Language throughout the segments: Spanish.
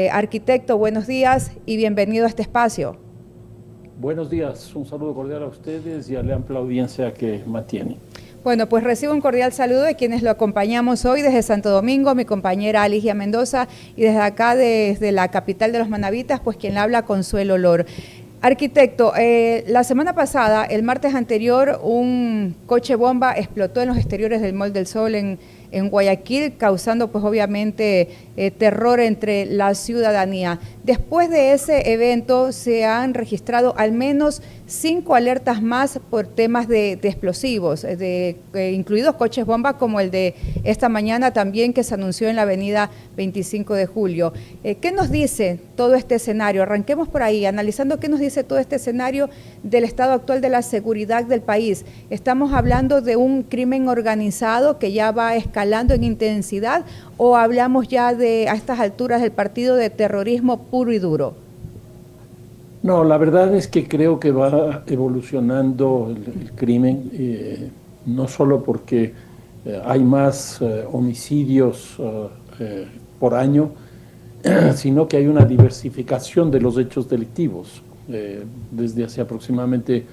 Arquitecto, buenos días y bienvenido a este espacio. Buenos días, un saludo cordial a ustedes y a la amplia audiencia que mantiene. Bueno, pues recibo un cordial saludo de quienes lo acompañamos hoy desde Santo Domingo, mi compañera Alicia Mendoza, y desde acá, desde la capital de los Manavitas, pues quien habla, Consuelo Lor. Arquitecto, la semana pasada, el martes anterior, un coche bomba explotó en los exteriores del Mall del Sol en Guayaquil, causando pues obviamente terror entre la ciudadanía. Después de ese evento se han registrado al menos 5 alertas más por temas de explosivos, incluidos coches bomba como el de esta mañana también que se anunció en la avenida 25 de julio. ¿Qué nos dice todo este escenario? Arranquemos por ahí, analizando qué nos dice todo este escenario del estado actual de la seguridad del país. Estamos hablando de un crimen organizado que ya va escalando en intensidad, o hablamos ya de, a estas alturas del partido, de terrorismo puro y duro. No, la verdad es que creo que va evolucionando el crimen, no solo porque hay más homicidios por año, sino que hay una diversificación de los hechos delictivos. Desde hace aproximadamente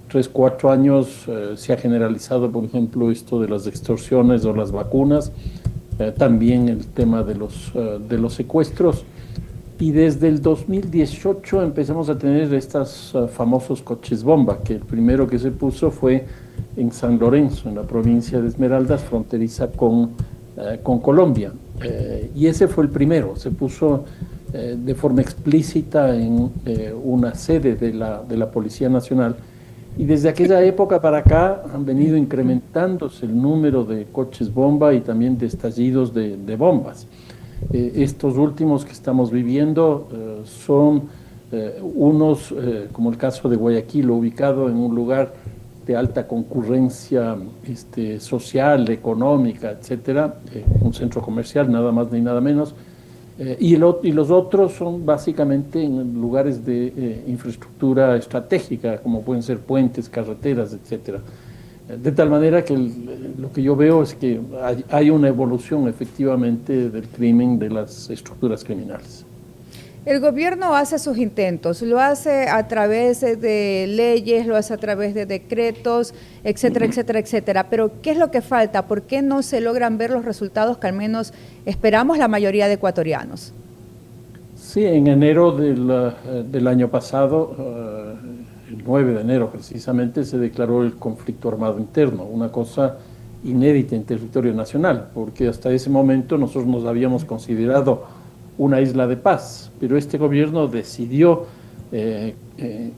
3, 4 años se ha generalizado, por ejemplo, esto de las extorsiones o las vacunas, también el tema de los secuestros. Y desde el 2018 empezamos a tener estos famosos coches bomba, que el primero que se puso fue en San Lorenzo, en la provincia de Esmeraldas, fronteriza con Colombia. Y ese fue el primero, se puso de forma explícita en una sede de la Policía Nacional. Y desde aquella época para acá han venido incrementándose el número de coches bomba y también de estallidos de bombas. Estos últimos que estamos viviendo son unos, como el caso de Guayaquil, ubicado en un lugar de alta concurrencia social, económica, etcétera, un centro comercial, nada más ni nada menos. Y los otros son básicamente en lugares de infraestructura estratégica, como pueden ser puentes, carreteras, etcétera. De tal manera que lo que yo veo es que hay una evolución efectivamente del crimen, de las estructuras criminales. El gobierno hace sus intentos, lo hace a través de leyes, lo hace a través de decretos, etcétera, etcétera, etcétera. Pero ¿qué es lo que falta? ¿Por qué no se logran ver los resultados que al menos esperamos la mayoría de ecuatorianos? Sí, en enero del año pasado, el 9 de enero precisamente, se declaró el conflicto armado interno, una cosa inédita en territorio nacional, porque hasta ese momento nosotros nos habíamos considerado una isla de paz, pero este gobierno decidió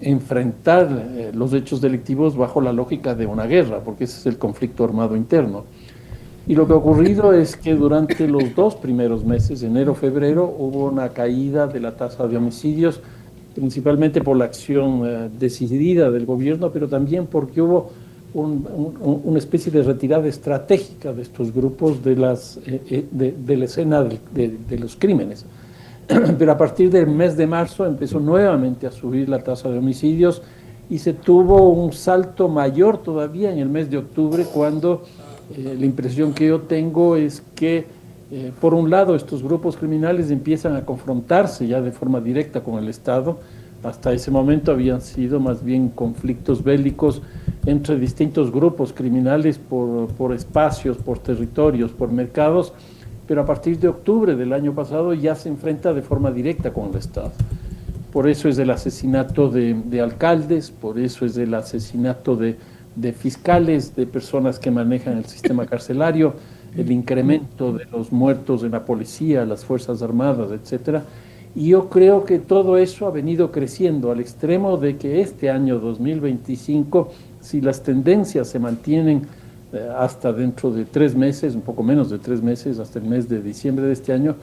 enfrentar los hechos delictivos bajo la lógica de una guerra, porque ese es el conflicto armado interno. Y lo que ha ocurrido es que durante los 2 primeros meses, enero, febrero, hubo una caída de la tasa de homicidios, principalmente por la acción decidida del gobierno, pero también porque hubo una especie de retirada estratégica de estos grupos de la escena de los crímenes. Pero a partir del mes de marzo empezó nuevamente a subir la tasa de homicidios y se tuvo un salto mayor todavía en el mes de octubre, cuando la impresión que yo tengo es que, por un lado, estos grupos criminales empiezan a confrontarse ya de forma directa con el Estado. Hasta ese momento habían sido más bien conflictos bélicos entre distintos grupos criminales por espacios, por territorios, por mercados, pero a partir de octubre del año pasado ya se enfrenta de forma directa con el Estado. Por eso es el asesinato de alcaldes, por eso es el asesinato de fiscales, de personas que manejan el sistema carcelario, el incremento de los muertos en la policía, las Fuerzas Armadas, etcétera. Y yo creo que todo eso ha venido creciendo al extremo de que este año 2025, si las tendencias se mantienen hasta dentro de 3 meses, un poco menos de 3 meses, hasta el mes de diciembre de este año,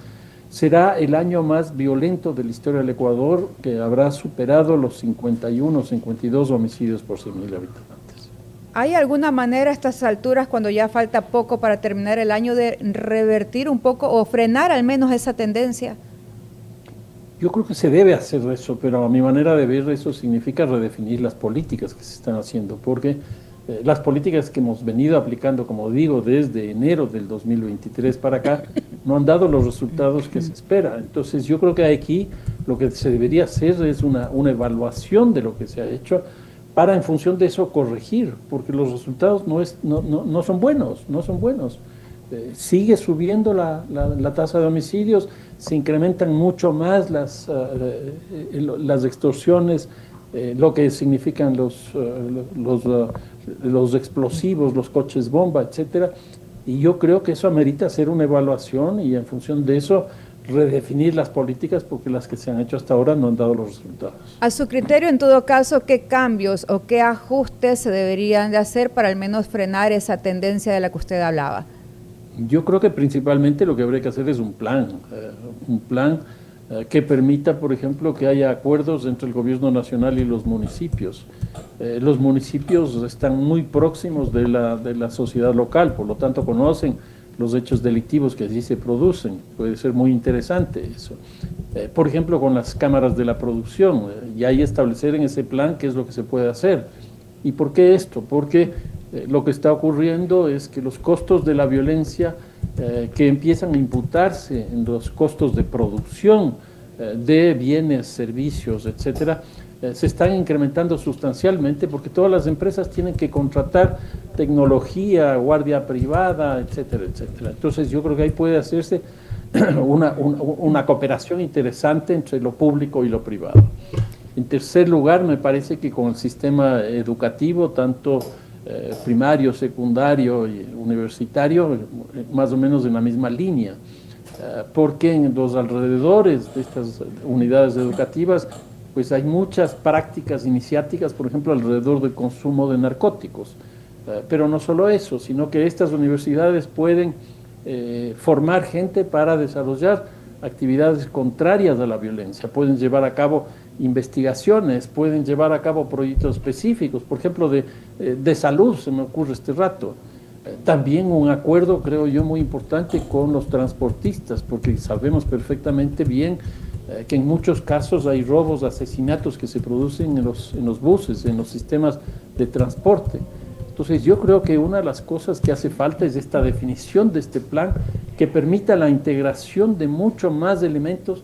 será el año más violento de la historia del Ecuador, que habrá superado los 51, 52 homicidios por 100.000 habitantes. ¿Hay alguna manera a estas alturas, cuando ya falta poco para terminar el año, de revertir un poco o frenar al menos esa tendencia? Yo creo que se debe hacer eso, pero a mi manera de ver eso significa redefinir las políticas que se están haciendo, porque las políticas que hemos venido aplicando, como digo, desde enero del 2023 para acá, no han dado los resultados que se espera. Entonces yo creo que aquí lo que se debería hacer es una evaluación de lo que se ha hecho para en función de eso corregir, porque los resultados no son buenos, no son buenos. Sigue subiendo la tasa de homicidios, se incrementan mucho más las extorsiones, lo que significan los explosivos, los coches bomba, etcétera. Y yo creo que eso amerita hacer una evaluación y en función de eso redefinir las políticas, porque las que se han hecho hasta ahora no han dado los resultados. A su criterio, en todo caso, ¿qué cambios o qué ajustes se deberían de hacer para al menos frenar esa tendencia de la que usted hablaba? Yo creo que principalmente lo que habría que hacer es un plan que permita, por ejemplo, que haya acuerdos entre el gobierno nacional y los municipios. Los municipios están muy próximos de la sociedad local, por lo tanto conocen los hechos delictivos que allí se producen. Puede ser muy interesante eso. Por ejemplo, con las cámaras de la producción, y ahí establecer en ese plan qué es lo que se puede hacer. ¿Y por qué esto? Porque lo que está ocurriendo es que los costos de la violencia que empiezan a imputarse en los costos de producción de bienes, servicios, etcétera, se están incrementando sustancialmente porque todas las empresas tienen que contratar tecnología, guardia privada, etcétera, etcétera. Entonces yo creo que ahí puede hacerse una cooperación interesante entre lo público y lo privado. En tercer lugar, me parece que con el sistema educativo, tanto primario, secundario y universitario, más o menos en la misma línea, porque en los alrededores de estas unidades educativas pues hay muchas prácticas iniciáticas, por ejemplo, alrededor del consumo de narcóticos. Pero no solo eso, sino que estas universidades pueden formar gente para desarrollar actividades contrarias a la violencia, pueden llevar a cabo investigaciones, pueden llevar a cabo proyectos específicos, por ejemplo, de salud, se me ocurre este rato. También un acuerdo, creo yo, muy importante con los transportistas, porque sabemos perfectamente bien que en muchos casos hay robos, asesinatos que se producen en los buses, en los sistemas de transporte. Entonces yo creo que una de las cosas que hace falta es esta definición de este plan que permita la integración de mucho más elementos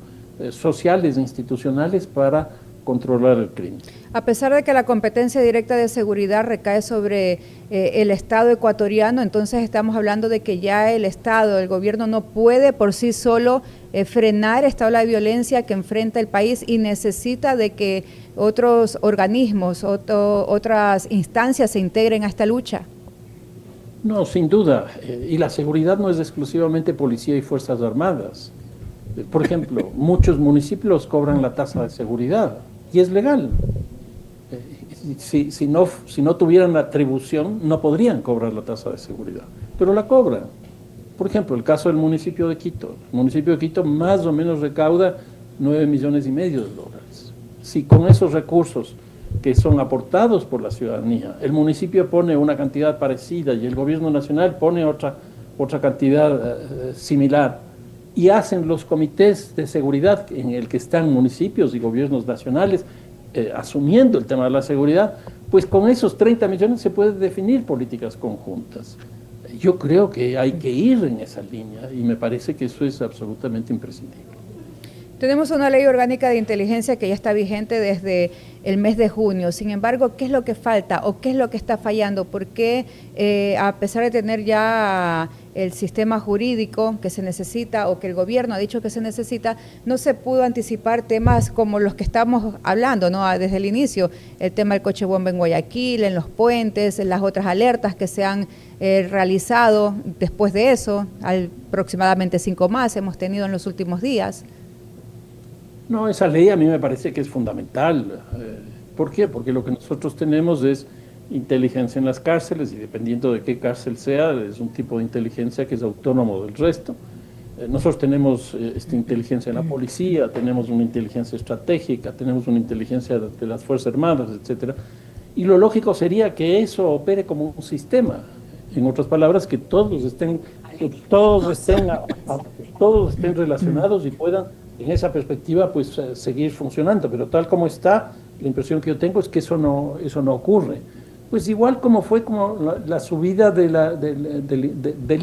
sociales e institucionales para controlar el crimen. A pesar de que la competencia directa de seguridad recae sobre el Estado ecuatoriano, entonces estamos hablando de que ya el Estado, el gobierno no puede por sí solo frenar esta ola de violencia que enfrenta el país y necesita de que otros organismos, otras instancias se integren a esta lucha. No, sin duda. Y la seguridad no es exclusivamente policía y fuerzas armadas. Por ejemplo, muchos municipios cobran la tasa de seguridad y es legal. Si no tuvieran la atribución, no podrían cobrar la tasa de seguridad, pero la cobran. Por ejemplo, el caso del municipio de Quito. El municipio de Quito más o menos recauda 9,5 millones de dólares. Si con esos recursos que son aportados por la ciudadanía, el municipio pone una cantidad parecida y el gobierno nacional pone otra cantidad similar, y hacen los comités de seguridad en el que están municipios y gobiernos nacionales asumiendo el tema de la seguridad, pues con esos 30 millones se pueden definir políticas conjuntas. Yo creo que hay que ir en esa línea y me parece que eso es absolutamente imprescindible. Tenemos una ley orgánica de inteligencia que ya está vigente desde el mes de junio. Sin embargo, ¿qué es lo que falta o qué es lo que está fallando? ¿Por qué, a pesar de tener ya el sistema jurídico que se necesita o que el gobierno ha dicho que se necesita, no se pudo anticipar temas como los que estamos hablando, ¿no? Desde el inicio, el tema del coche bomba en Guayaquil, en los puentes, en las otras alertas que se han realizado después de eso, aproximadamente 5 más hemos tenido en los últimos días? No, esa ley a mí me parece que es fundamental. ¿Por qué? Porque lo que nosotros tenemos es inteligencia en las cárceles y dependiendo de qué cárcel sea, es un tipo de inteligencia que es autónomo del resto. Nosotros tenemos esta inteligencia en la policía, tenemos una inteligencia estratégica, tenemos una inteligencia de las Fuerzas Armadas, etcétera. Y lo lógico sería que eso opere como un sistema. En otras palabras, que todos estén relacionados y puedan en esa perspectiva pues seguir funcionando, pero tal como está, la impresión que yo tengo es que eso no ocurre. Pues igual como fue como la subida del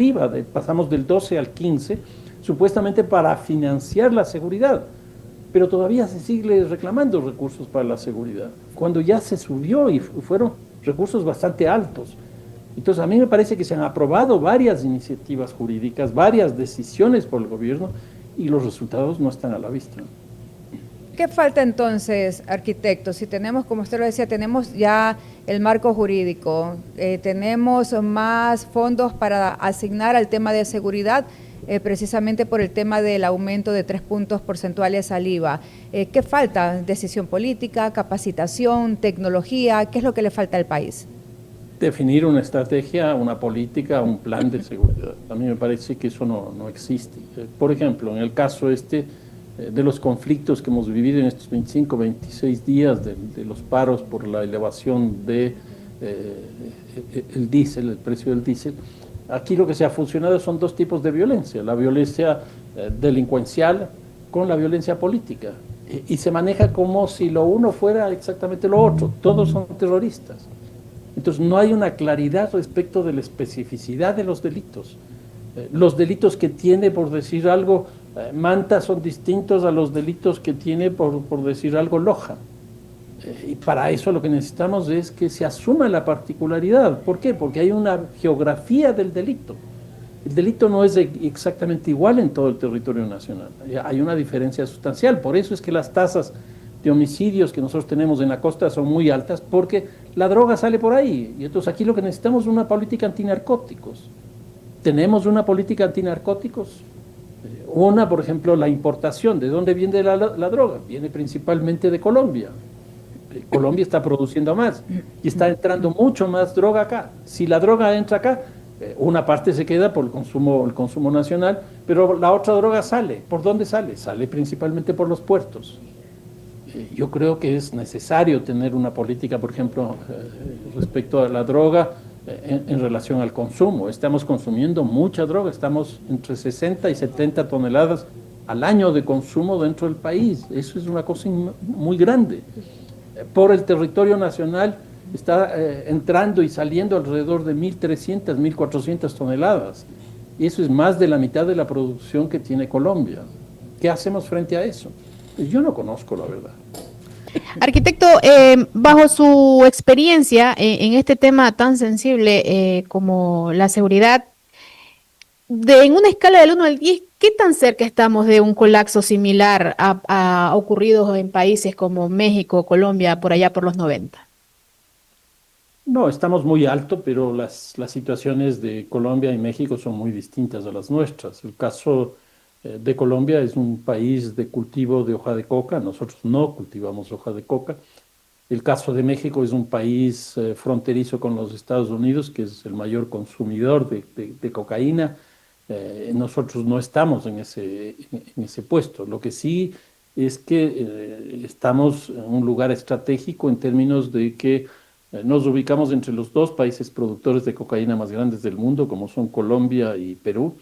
IVA, pasamos del 12 al 15, supuestamente para financiar la seguridad, pero todavía se sigue reclamando recursos para la seguridad, cuando ya se subió y fueron recursos bastante altos. Entonces a mí me parece que se han aprobado varias iniciativas jurídicas, varias decisiones por el gobierno y los resultados no están a la vista. ¿Qué falta entonces, arquitecto? Si tenemos, como usted lo decía, tenemos ya el marco jurídico, tenemos más fondos para asignar al tema de seguridad, precisamente por el tema del aumento de 3 puntos porcentuales al IVA. ¿Qué falta? ¿Decisión política, capacitación, tecnología? ¿Qué es lo que le falta al país? Definir una estrategia, una política, un plan de seguridad. A mí me parece que eso no existe. Por ejemplo, en el caso de los conflictos que hemos vivido en estos 25, 26 días, de los paros por la elevación de el diésel, el precio del diésel, aquí lo que se ha fusionado son dos tipos de violencia, la violencia delincuencial con la violencia política, y se maneja como si lo uno fuera exactamente lo otro, todos son terroristas. Entonces no hay una claridad respecto de la especificidad de los delitos. Los delitos que tiene, por decir algo, Manta son distintos a los delitos que tiene, por decir algo, Loja. Y para eso lo que necesitamos es que se asuma la particularidad. ¿Por qué? Porque hay una geografía del delito. El delito no es exactamente igual en todo el territorio nacional. Hay una diferencia sustancial. Por eso es que las tasas de homicidios que nosotros tenemos en la costa son muy altas, porque la droga sale por ahí. Y entonces aquí lo que necesitamos es una política antinarcóticos. ¿Tenemos una política antinarcóticos? Una, por ejemplo, la importación. ¿De dónde viene la droga? Viene principalmente de Colombia. Colombia está produciendo más y está entrando mucho más droga acá. Si la droga entra acá, una parte se queda por el consumo nacional, pero la otra droga sale. ¿Por dónde sale? Sale principalmente por los puertos. Yo creo que es necesario tener una política, por ejemplo, respecto a la droga en relación al consumo. Estamos consumiendo mucha droga, estamos entre 60 y 70 toneladas al año de consumo dentro del país. Eso es una cosa muy grande. Por el territorio nacional está entrando y saliendo alrededor de 1.300, 1.400 toneladas. Y eso es más de la mitad de la producción que tiene Colombia. ¿Qué hacemos frente a eso? Yo no conozco la verdad. Arquitecto, bajo su experiencia en este tema tan sensible como la seguridad, en una escala del 1 al 10, ¿qué tan cerca estamos de un colapso similar a ocurridos en países como México, Colombia, por allá por los 90? No, estamos muy alto, pero las situaciones de Colombia y México son muy distintas a las nuestras. El caso de Colombia es un país de cultivo de hoja de coca, nosotros no cultivamos hoja de coca. El caso de México es un país fronterizo con los Estados Unidos, que es el mayor consumidor de cocaína. Nosotros no estamos en ese puesto. Lo que sí es que estamos en un lugar estratégico en términos de que nos ubicamos entre los dos países productores de cocaína más grandes del mundo, como son Colombia y Perú,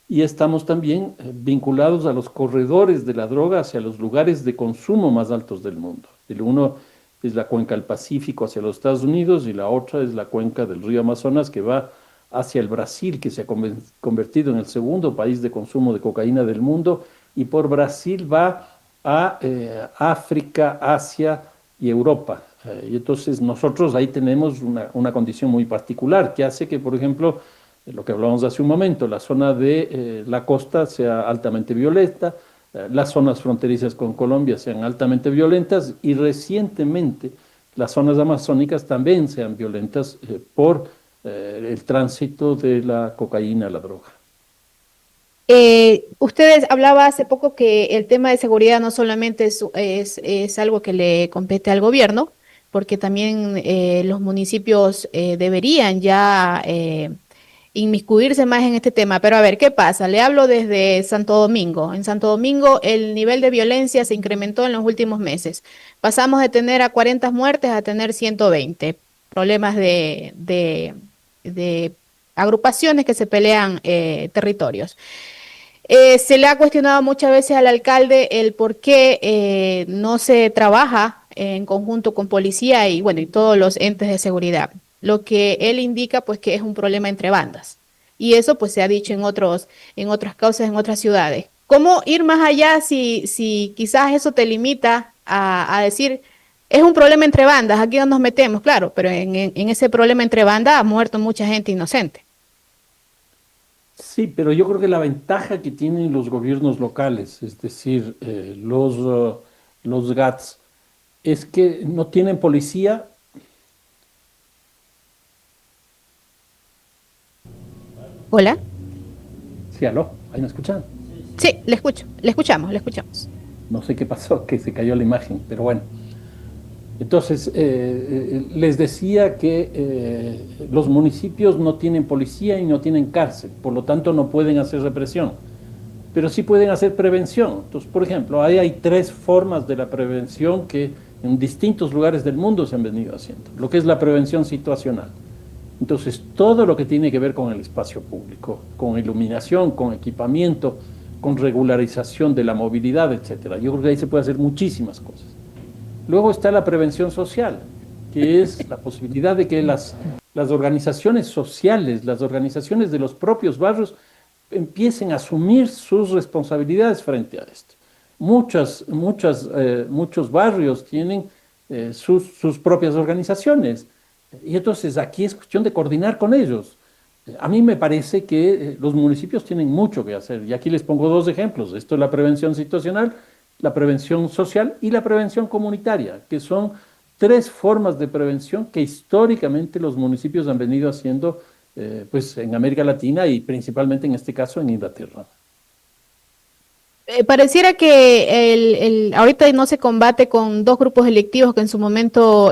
y estamos también vinculados a los corredores de la droga hacia los lugares de consumo más altos del mundo. El uno es la cuenca del Pacífico hacia los Estados Unidos y la otra es la cuenca del río Amazonas que va hacia el Brasil, que se ha convertido en el segundo país de consumo de cocaína del mundo, y por Brasil va a África, Asia y Europa. Y entonces nosotros ahí tenemos una condición muy particular que hace que, por ejemplo, lo que hablábamos hace un momento, la zona de la costa sea altamente violenta, las zonas fronterizas con Colombia sean altamente violentas y recientemente las zonas amazónicas también sean violentas por el tránsito de la cocaína, la droga. Ustedes hablaba hace poco que el tema de seguridad no solamente es algo que le compete al gobierno, porque también los municipios deberían ya inmiscuirse más en este tema. Pero a ver, ¿qué pasa? Le hablo desde Santo Domingo. En Santo Domingo el nivel de violencia se incrementó en los últimos meses. Pasamos de tener a 40 muertes a tener 120. Problemas de agrupaciones que se pelean territorios. Se le ha cuestionado muchas veces al alcalde el por qué no se trabaja en conjunto con policía y bueno, y todos los entes de seguridad. lo que él indica pues que es un problema entre bandas. Y eso pues se ha dicho en otras causas, en otras ciudades. ¿Cómo ir más allá si quizás eso te limita a decir, es un problema entre bandas, aquí no nos metemos, claro, pero en ese problema entre bandas ha muerto mucha gente inocente? Sí, pero yo creo que la ventaja que tienen los gobiernos locales, es decir, los GATS, es que no tienen policía. Hola. Sí, aló, ahí me escuchan. Sí, le escucho, le escuchamos, le escuchamos. No sé qué pasó, que se cayó la imagen, pero bueno. Entonces, les decía que los municipios no tienen policía y no tienen cárcel, por lo tanto no pueden hacer represión, pero sí pueden hacer prevención. Entonces, por ejemplo, ahí hay tres formas de la prevención que en distintos lugares del mundo se han venido haciendo. Lo que es la prevención situacional. Entonces, todo lo que tiene que ver con el espacio público, con iluminación, con equipamiento, con regularización de la movilidad, etcétera. Yo creo que ahí se puede hacer muchísimas cosas. Luego está la prevención social, que es la posibilidad de que las organizaciones sociales, las organizaciones de los propios barrios, empiecen a asumir sus responsabilidades frente a esto. Muchos barrios tienen sus propias organizaciones y entonces aquí es cuestión de coordinar con ellos. A mí me parece que los municipios tienen mucho que hacer y aquí les pongo dos ejemplos. Esto es la prevención situacional, la prevención social y la prevención comunitaria, que son tres formas de prevención que históricamente los municipios han venido haciendo pues en América Latina y principalmente en este caso en Inglaterra. Pareciera que ahorita no se combate con dos grupos delictivos que en su momento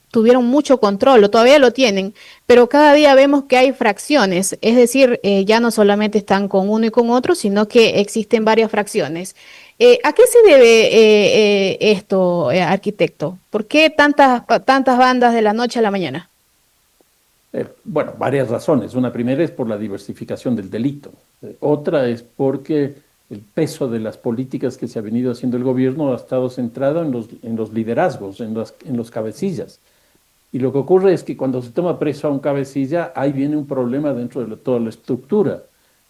tuvieron mucho control, o todavía lo tienen, pero cada día vemos que hay fracciones, es decir, ya no solamente están con uno y con otro, sino que existen varias fracciones. ¿A qué se debe esto, arquitecto? ¿Por qué tantas bandas de la noche a la mañana? Bueno, varias razones. Una primera es por la diversificación del delito. Otra es porque el peso de las políticas que se ha venido haciendo el gobierno ha estado centrado en los liderazgos, en los cabecillas. Y lo que ocurre es que cuando se toma preso a un cabecilla, ahí viene un problema dentro de toda la estructura.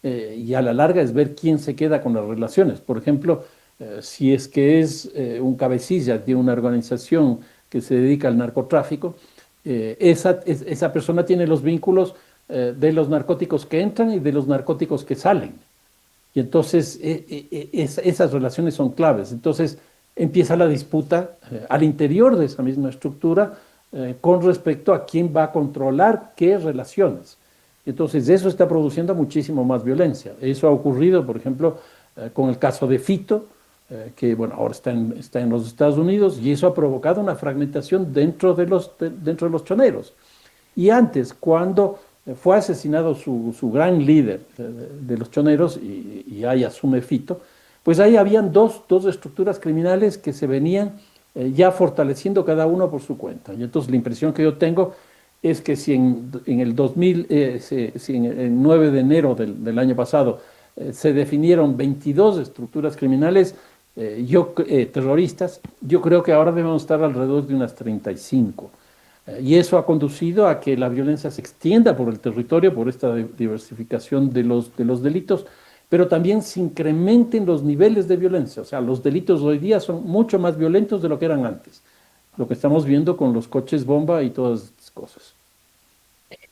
Y a la larga es ver quién se queda con las relaciones. Por ejemplo, si es que es un cabecilla de una organización que se dedica al narcotráfico, esa persona tiene los vínculos de los narcóticos que entran y de los narcóticos que salen. Y entonces esas relaciones son claves. Entonces empieza la disputa al interior de esa misma estructura con respecto a quién va a controlar qué relaciones. Entonces eso está produciendo muchísimo más violencia. Eso ha ocurrido, por ejemplo, con el caso de Fito, que bueno, ahora está en los Estados Unidos, y eso ha provocado una fragmentación dentro de los choneros. Y antes, cuando fue asesinado su gran líder de los choneros, y ahí asume Fito, pues ahí habían dos estructuras criminales que se venían ya fortaleciendo cada uno por su cuenta. Y entonces la impresión que yo tengo es que si en el 2000, si en el 9 de enero del año pasado se definieron 22 estructuras criminales terroristas, yo creo que ahora debemos estar alrededor de unas 35. Y eso ha conducido a que la violencia se extienda por el territorio, por esta diversificación de los delitos, pero también se incrementen los niveles de violencia. O sea, los delitos hoy día son mucho más violentos de lo que eran antes. Lo que estamos viendo con los coches bomba y todas estas cosas.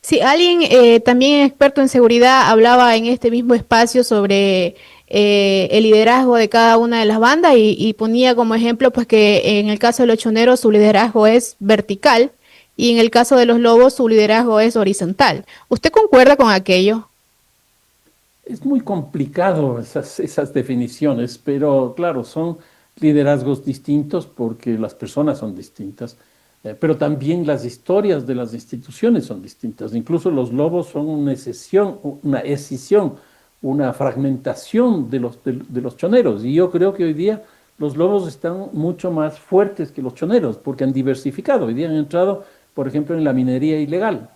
Sí, alguien también experto en seguridad hablaba en este mismo espacio sobre el liderazgo de cada una de las bandas y ponía como ejemplo pues que en el caso de los choneros su liderazgo es vertical y en el caso de los lobos su liderazgo es horizontal. ¿Usted concuerda con aquello? Es muy complicado esas definiciones, pero claro, son liderazgos distintos porque las personas son distintas, pero también las historias de las instituciones son distintas. Incluso los lobos son una escisión, una fragmentación de los choneros. Y yo creo que hoy día los lobos están mucho más fuertes que los choneros porque han diversificado. Hoy día han entrado, por ejemplo, en la minería ilegal.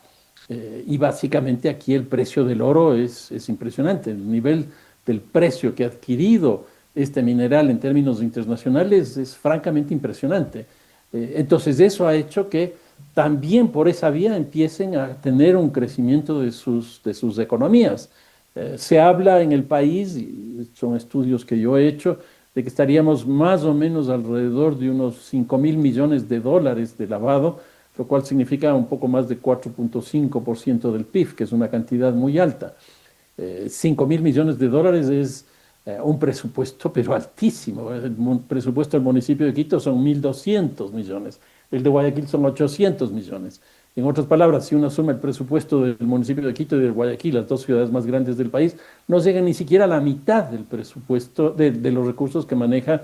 Y básicamente aquí el precio del oro es impresionante. El nivel del precio que ha adquirido este mineral en términos internacionales es francamente impresionante. Entonces eso ha hecho que también por esa vía empiecen a tener un crecimiento de sus economías. Se habla en el país, y son estudios que yo he hecho, de que estaríamos más o menos alrededor de unos 5.000 millones de dólares de lavado, lo cual significa un poco más de 4.5% del PIB, que es una cantidad muy alta. 5.000 millones de dólares es un presupuesto, pero altísimo. El presupuesto del municipio de Quito son 1.200 millones, el de Guayaquil son 800 millones. En otras palabras, si uno suma el presupuesto del municipio de Quito y de Guayaquil, las dos ciudades más grandes del país, no llega ni siquiera a la mitad del presupuesto de los recursos que manejan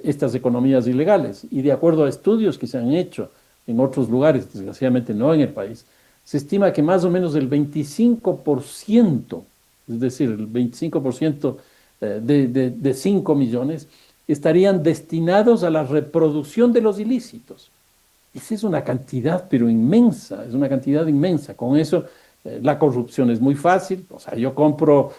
estas economías ilegales. Y de acuerdo a estudios que se han hecho en otros lugares, desgraciadamente no en el país, se estima que más o menos el 25%, es decir, el 25% de 5 millones, estarían destinados a la reproducción de los ilícitos. Esa es una cantidad, pero inmensa, es una cantidad inmensa. Con eso, la corrupción es muy fácil. O sea, yo compro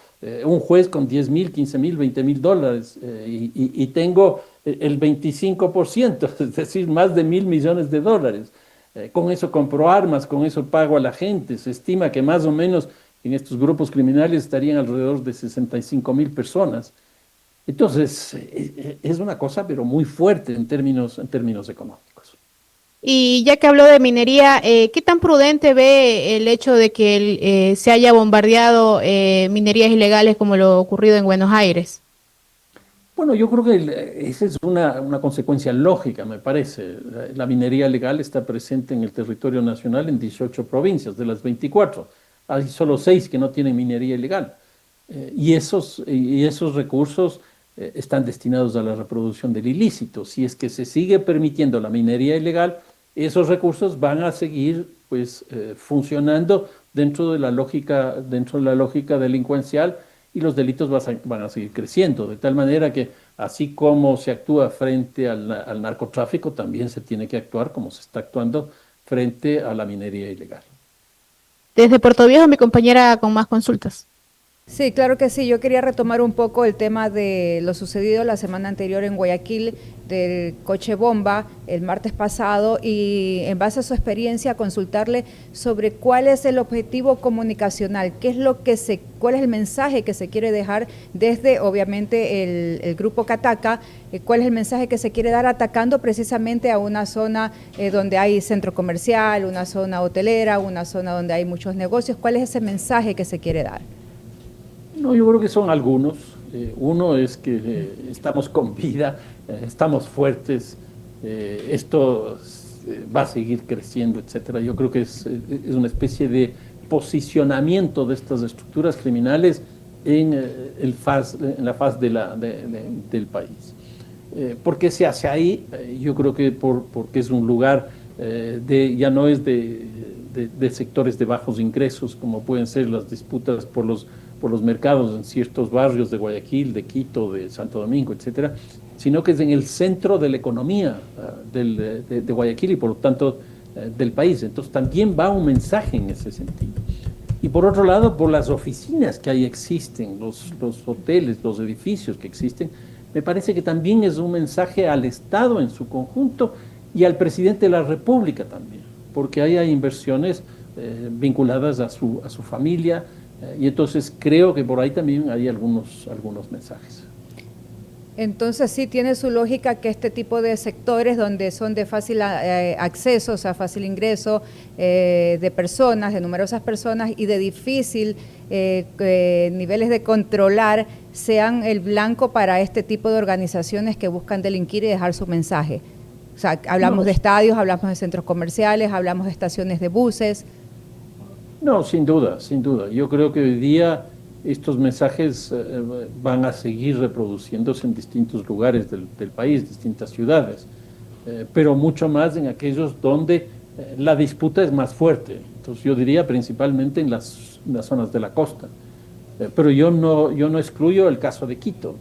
un juez con 10.000, 15.000, 20.000 dólares y tengo el 25%, es decir, más de 1.000 millones de dólares. Con eso compro armas, con eso pago a la gente. Se estima que más o menos en estos grupos criminales estarían alrededor de 65.000 personas. Entonces, es una cosa, pero muy fuerte en términos económicos. Y ya que habló de minería, ¿qué tan prudente ve el hecho de que se haya bombardeado minerías ilegales como lo ocurrido en Buenos Aires? Bueno, yo creo que esa es una consecuencia lógica, me parece. La minería legal está presente en el territorio nacional en 18 provincias, de las 24. Hay solo 6 que no tienen minería ilegal. Y esos recursos están destinados a la reproducción del ilícito. Si es que se sigue permitiendo la minería ilegal, esos recursos van a seguir pues, funcionando dentro de la lógica delincuencial, y los delitos van a seguir creciendo, de tal manera que así como se actúa frente al narcotráfico, también se tiene que actuar como se está actuando frente a la minería ilegal. Desde Puerto Viejo, mi compañera con más consultas. Sí, claro que sí. Yo quería retomar un poco el tema de lo sucedido la semana anterior en Guayaquil, del coche bomba el martes pasado, y en base a su experiencia consultarle sobre cuál es el objetivo comunicacional, cuál es el mensaje que se quiere dejar desde, obviamente, el grupo Cataca, cuál es el mensaje que se quiere dar atacando precisamente a una zona donde hay centro comercial, una zona hotelera, una zona donde hay muchos negocios. ¿Cuál es ese mensaje que se quiere dar? No, yo creo que son algunos. Uno es que estamos con vida, estamos fuertes, esto va a seguir creciendo, etcétera. Yo creo que es una especie de posicionamiento de estas estructuras criminales en la faz del país. ¿Por qué se hace ahí? Yo creo que porque es un lugar ya no es de sectores de bajos ingresos, como pueden ser las disputas por los mercados en ciertos barrios de Guayaquil, de Quito, de Santo Domingo, etcétera, sino que es en el centro de la economía de Guayaquil y por lo tanto del país. Entonces también va un mensaje en ese sentido. Y por otro lado, por las oficinas que ahí existen, los hoteles, los edificios que existen, me parece que también es un mensaje al Estado en su conjunto y al presidente de la República también, porque ahí hay inversiones vinculadas a su familia, y entonces creo que por ahí también hay algunos mensajes. Entonces sí tiene su lógica que este tipo de sectores donde son de fácil acceso, o sea, fácil ingreso de personas, de numerosas personas y de difícil niveles de controlar, sean el blanco para este tipo de organizaciones que buscan delinquir y dejar su mensaje. O sea, hablamos de estadios, hablamos de centros comerciales, hablamos de estaciones de buses. No, sin duda, sin duda. Yo creo que hoy día estos mensajes van a seguir reproduciéndose en distintos lugares del país, distintas ciudades, pero mucho más en aquellos donde la disputa es más fuerte. Entonces yo diría principalmente en las zonas de la costa. Pero yo no excluyo el caso de Quito,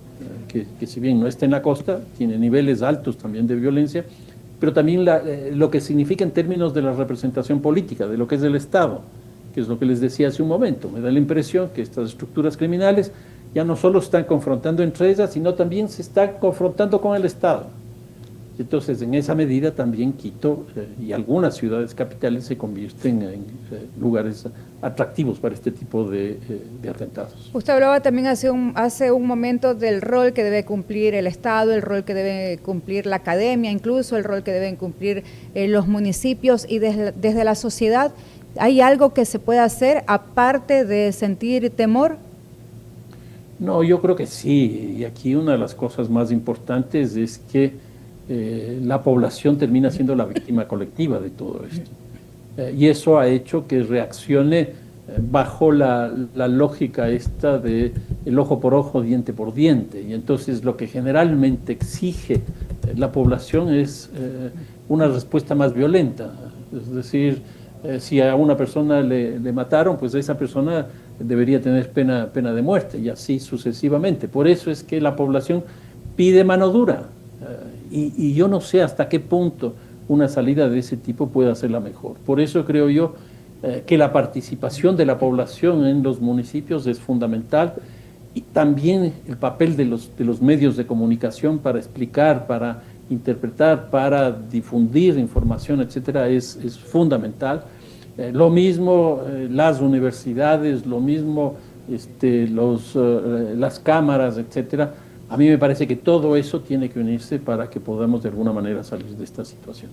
que si bien no está en la costa, tiene niveles altos también de violencia, pero también lo que significa en términos de la representación política, de lo que es el Estado, que es lo que les decía hace un momento. Me da la impresión que estas estructuras criminales ya no solo están confrontando entre ellas, sino también se están confrontando con el Estado. Entonces, en esa medida también Quito y algunas ciudades capitales se convierten en lugares atractivos para este tipo de atentados. Usted hablaba también hace un momento del rol que debe cumplir el Estado, el rol que debe cumplir la academia, incluso el rol que deben cumplir los municipios y desde la sociedad. ¿Hay algo que se puede hacer aparte de sentir temor? No, yo creo que sí. Y aquí una de las cosas más importantes es que la población termina siendo la víctima colectiva de todo esto. Y eso ha hecho que reaccione bajo la lógica esta de el ojo por ojo, diente por diente. Y entonces lo que generalmente exige la población es una respuesta más violenta. Es decir, si a una persona le mataron, pues esa persona debería tener pena de muerte y así sucesivamente. Por eso es que la población pide mano dura. Y yo no sé hasta qué punto una salida de ese tipo pueda ser la mejor. Por eso creo yo que la participación de la población en los municipios es fundamental y también el papel de los medios de comunicación para explicar, para interpretar, para difundir información, etcétera, es fundamental. Lo mismo las universidades, lo mismo las cámaras, etcétera. A mí me parece que todo eso tiene que unirse para que podamos de alguna manera salir de esta situación.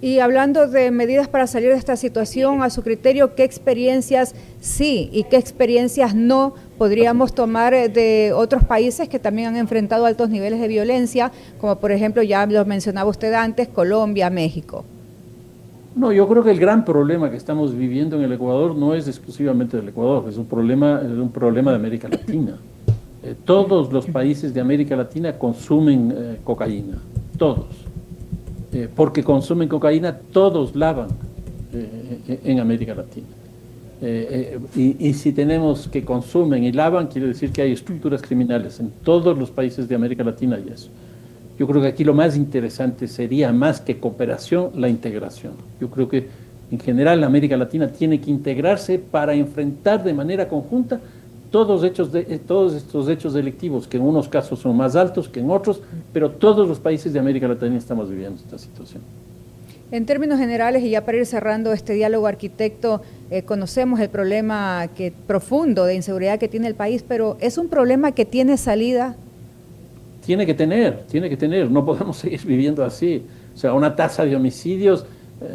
Y hablando de medidas para salir de esta situación, a su criterio, ¿qué experiencias sí y qué experiencias no podríamos tomar de otros países que también han enfrentado altos niveles de violencia, como por ejemplo, ya lo mencionaba usted antes, Colombia, México? No, yo creo que el gran problema que estamos viviendo en el Ecuador no es exclusivamente del Ecuador, es un problema de América Latina. Todos los países de América Latina consumen cocaína, todos. Porque consumen cocaína, todos lavan en América Latina. Y si tenemos que consumen y lavan, quiere decir que hay estructuras criminales en todos los países de América Latina y eso. Yo creo que aquí lo más interesante sería, más que cooperación, la integración. Yo creo que en general América Latina tiene que integrarse para enfrentar de manera conjunta todos estos hechos delictivos, que en unos casos son más altos que en otros, pero todos los países de América Latina estamos viviendo esta situación. En términos generales, y ya para ir cerrando este diálogo, arquitecto, conocemos el problema profundo de inseguridad que tiene el país, pero ¿es un problema que tiene salida? Tiene que tener, no podemos seguir viviendo así. O sea, una tasa de homicidios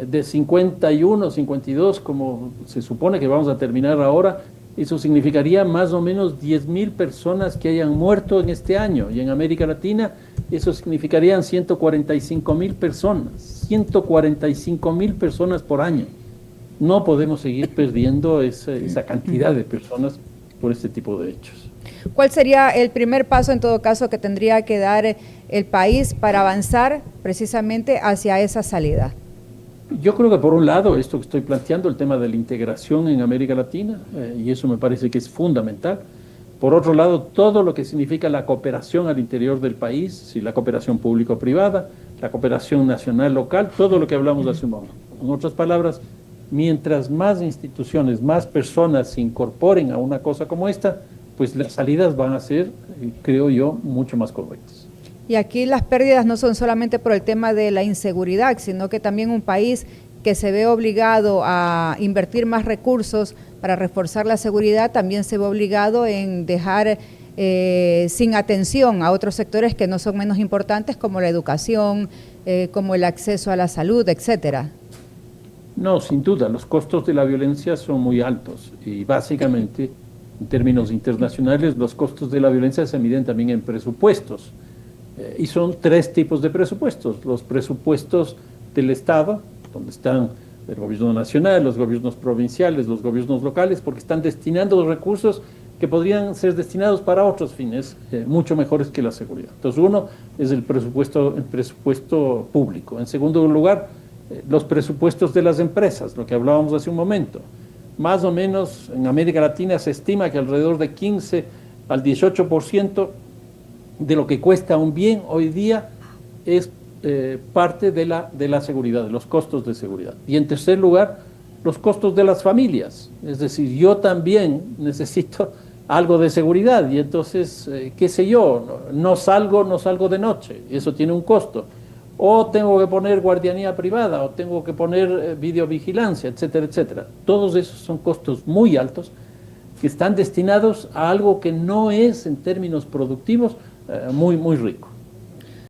de 51, 52, como se supone que vamos a terminar ahora, eso significaría más o menos 10.000 personas que hayan muerto en este año. Y en América Latina eso significarían 145.000 personas. 145.000 personas por año. No podemos seguir perdiendo esa cantidad de personas por este tipo de hechos. ¿Cuál sería el primer paso en todo caso que tendría que dar el país para avanzar precisamente hacia esa salida? Yo creo que por un lado, esto que estoy planteando, el tema de la integración en América Latina, y eso me parece que es fundamental. Por otro lado, todo lo que significa la cooperación al interior del país, si la cooperación público-privada, la cooperación nacional-local, todo lo que hablamos hace un momento. En otras palabras, mientras más instituciones, más personas se incorporen a una cosa como esta, pues las salidas van a ser, creo yo, mucho más correctas. Y aquí las pérdidas no son solamente por el tema de la inseguridad, sino que también un país que se ve obligado a invertir más recursos para reforzar la seguridad, también se ve obligado en dejar sin atención a otros sectores que no son menos importantes, como la educación, como el acceso a la salud, etcétera. No, sin duda, los costos de la violencia son muy altos y básicamente, en términos internacionales, los costos de la violencia se miden también en presupuestos. Y son tres tipos de presupuestos. Los presupuestos del Estado, donde están el gobierno nacional, los gobiernos provinciales, los gobiernos locales, porque están destinando recursos que podrían ser destinados para otros fines mucho mejores que la seguridad. Entonces, uno es el presupuesto público. En segundo lugar, los presupuestos de las empresas, lo que hablábamos hace un momento. Más o menos en América Latina se estima que alrededor de 15 al 18% de lo que cuesta un bien hoy día es parte de la seguridad, de los costos de seguridad. Y en tercer lugar, los costos de las familias. Es decir, yo también necesito algo de seguridad y entonces, qué sé yo, no salgo de noche, eso tiene un costo. o tengo que poner guardianía privada, o tengo que poner videovigilancia, etcétera, etcétera. Todos esos son costos muy altos que están destinados a algo que no es en términos productivos muy rico.